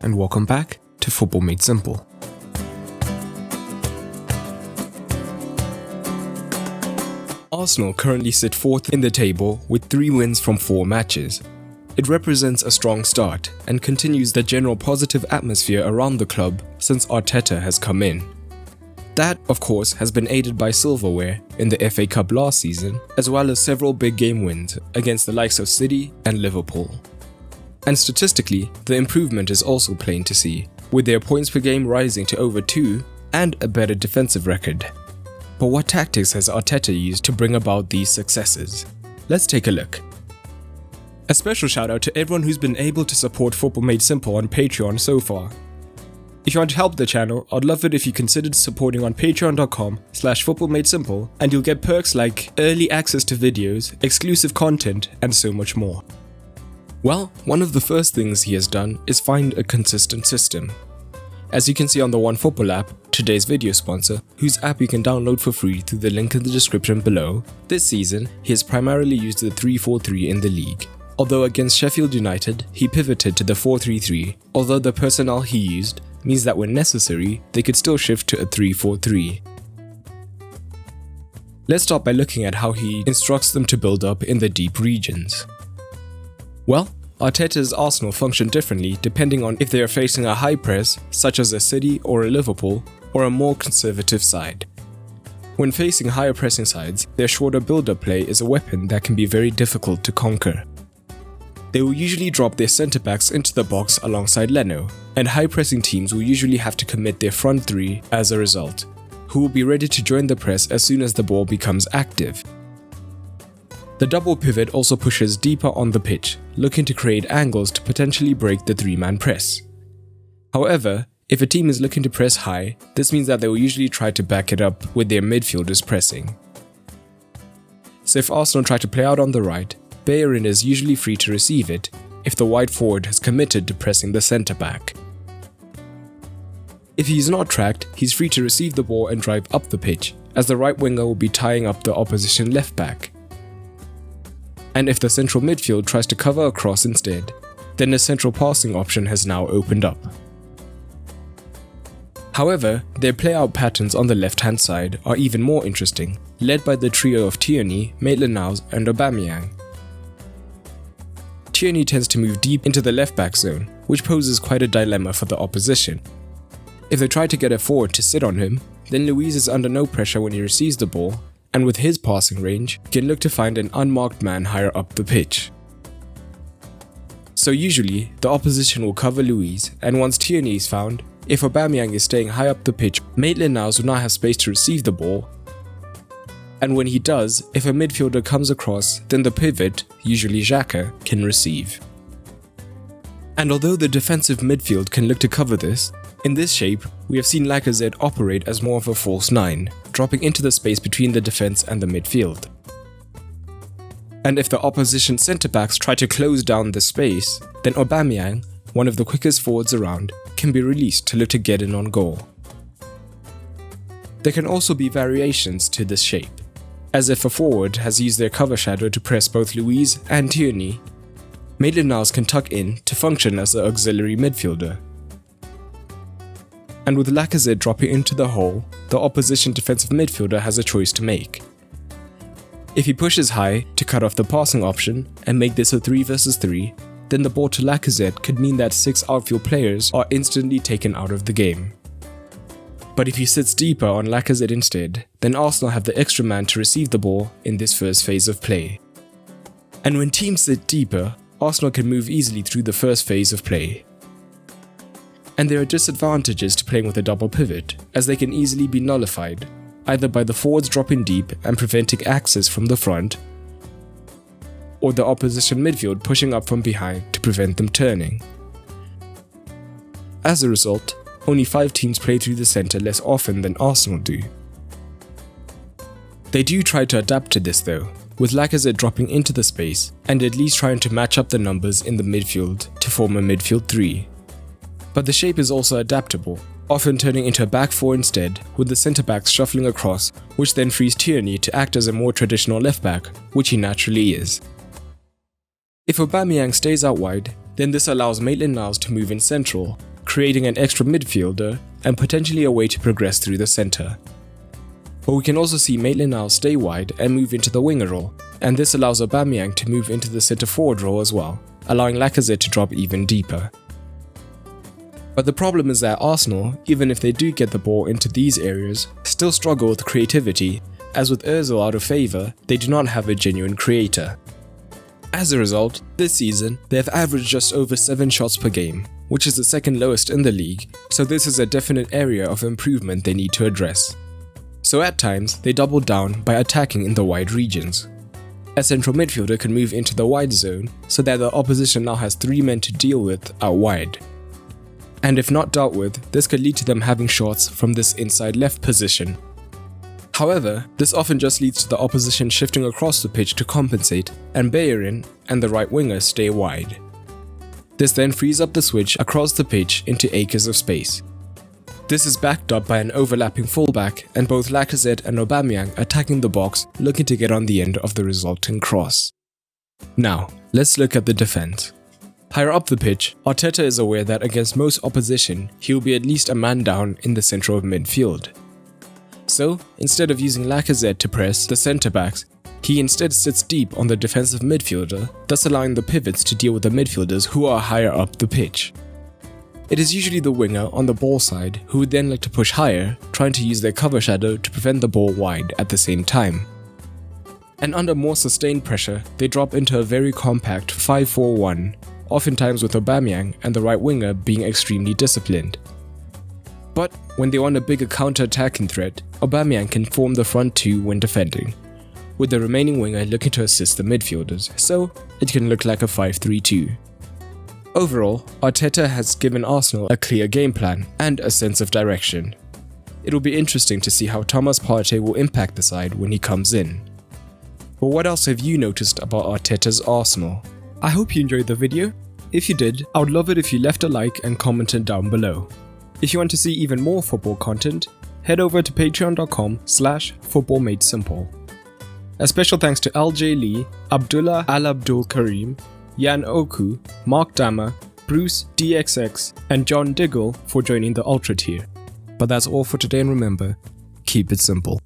and welcome back to Football Made Simple. Arsenal currently sit 4th in the table with 3 wins from 4 matches. It represents a strong start and continues the general positive atmosphere around the club since Arteta has come in. That, of course, has been aided by silverware in the FA Cup last season, as well as several big game wins against the likes of City and Liverpool. And statistically, the improvement is also plain to see, with their points per game rising to over 2 and a better defensive record. But what tactics has Arteta used to bring about these successes? Let's take a look. A special shout out to everyone who's been able to support Football Made Simple on Patreon so far. If you want to help the channel, I'd love it if you considered supporting on patreon.com/footballmadesimple, and you'll get perks like early access to videos, exclusive content, and so much more. Well, one of the first things he has done is find a consistent system. As you can see on the OneFootball app, today's video sponsor, whose app you can download for free through the link in the description below, this season he has primarily used the 3-4-3 in the league. Although against Sheffield United, he pivoted to the 4-3-3, although the personnel he used means that when necessary, they could still shift to a 3-4-3. Let's start by looking at how he instructs them to build up in the deep regions. Well, Arteta's Arsenal function differently depending on if they are facing a high press, such as a City or a Liverpool, or a more conservative side. When facing higher pressing sides, their shorter build-up play is a weapon that can be very difficult to conquer. They will usually drop their centre-backs into the box alongside Leno, and high-pressing teams will usually have to commit their front 3 as a result, who will be ready to join the press as soon as the ball becomes active. The double pivot also pushes deeper on the pitch, looking to create angles to potentially break the 3-man press. However, if a team is looking to press high, this means that they will usually try to back it up with their midfielders pressing. So if Arsenal try to play out on the right, Bellerin is usually free to receive it if the wide forward has committed to pressing the centre-back. If he is not tracked, he's free to receive the ball and drive up the pitch, as the right winger will be tying up the opposition left-back. And if the central midfield tries to cover across instead, then a central passing option has now opened up. However, their play-out patterns on the left-hand side are even more interesting, led by the trio of Tierney, Maitland-Niles and Aubameyang. Tierney tends to move deep into the left-back zone, which poses quite a dilemma for the opposition. If they try to get a forward to sit on him, then Luiz is under no pressure when he receives the ball, and with his passing range, can look to find an unmarked man higher up the pitch. So usually, the opposition will cover Luiz, and once Tierney is found, if Aubameyang is staying high up the pitch, Maitland-Niles will not have space to receive the ball, and when he does, if a midfielder comes across, then the pivot, usually Xhaka, can receive. And although the defensive midfield can look to cover this, in this shape, we have seen Lacazette operate as more of a false 9, dropping into the space between the defense and the midfield. And if the opposition centre-backs try to close down the space, then Aubameyang, one of the quickest forwards around, can be released to look to get in on goal. There can also be variations to this shape, as if a forward has used their cover shadow to press both Luiz and Tierney, Maitland-Niles can tuck in to function as the auxiliary midfielder. And with Lacazette dropping into the hole, the opposition defensive midfielder has a choice to make. If he pushes high to cut off the passing option and make this a 3 versus 3, then the ball to Lacazette could mean that 6 outfield players are instantly taken out of the game. But if he sits deeper on Lacazette instead, then Arsenal have the extra man to receive the ball in this first phase of play. And when teams sit deeper, Arsenal can move easily through the first phase of play. And there are disadvantages to playing with a double pivot, as they can easily be nullified, either by the forwards dropping deep and preventing access from the front, or the opposition midfield pushing up from behind to prevent them turning. As a result, only 5 teams play through the centre less often than Arsenal do. They do try to adapt to this though, with Lacazette dropping into the space and at least trying to match up the numbers in the midfield to form a midfield 3. But the shape is also adaptable, often turning into a back 4 instead, with the centre-backs shuffling across, which then frees Tierney to act as a more traditional left-back, which he naturally is. If Aubameyang stays out wide, then this allows Maitland-Niles to move in central, creating an extra midfielder and potentially a way to progress through the centre. But we can also see Maitland-Niles stay wide and move into the winger role, and this allows Aubameyang to move into the centre forward role as well, allowing Lacazette to drop even deeper. But the problem is that Arsenal, even if they do get the ball into these areas, still struggle with creativity, as with Ozil out of favour, they do not have a genuine creator. As a result, this season, they have averaged just over 7 shots per game, which is the second lowest in the league, so this is a definite area of improvement they need to address. So at times, they double down by attacking in the wide regions. A central midfielder can move into the wide zone so that the opposition now has 3 men to deal with out wide. And if not dealt with, this could lead to them having shots from this inside left position. However, this often just leads to the opposition shifting across the pitch to compensate, and Bellerin and the right winger stay wide. This then frees up the switch across the pitch into acres of space. This is backed up by an overlapping fullback and both Lacazette and Aubameyang attacking the box, looking to get on the end of the resulting cross. Now, let's look at the defense. Higher up the pitch, Arteta is aware that against most opposition, he will be at least a man down in the centre of midfield. So, instead of using Lacazette to press the centre-backs, he instead sits deep on the defensive midfielder, thus allowing the pivots to deal with the midfielders who are higher up the pitch. It is usually the winger on the ball side who would then like to push higher, trying to use their cover shadow to prevent the ball wide at the same time. And under more sustained pressure, they drop into a very compact 5-4-1, oftentimes with Aubameyang and the right winger being extremely disciplined. But when they want a bigger counter-attacking threat, Aubameyang can form the front two when defending, with the remaining winger looking to assist the midfielders, so it can look like a 5-3-2. Overall, Arteta has given Arsenal a clear game plan and a sense of direction. It will be interesting to see how Thomas Partey will impact the side when he comes in. But what else have you noticed about Arteta's Arsenal? I hope you enjoyed the video. If you did, I would love it if you left a like and commented down below. If you want to see even more football content, head over to patreon.com/footballmadesimple. A special thanks to LJ Lee, Abdullah Al Abdul Karim, Jan Oku, Mark Dammer, Bruce DXX, and John Diggle for joining the Ultra tier. But that's all for today, and remember, keep it simple.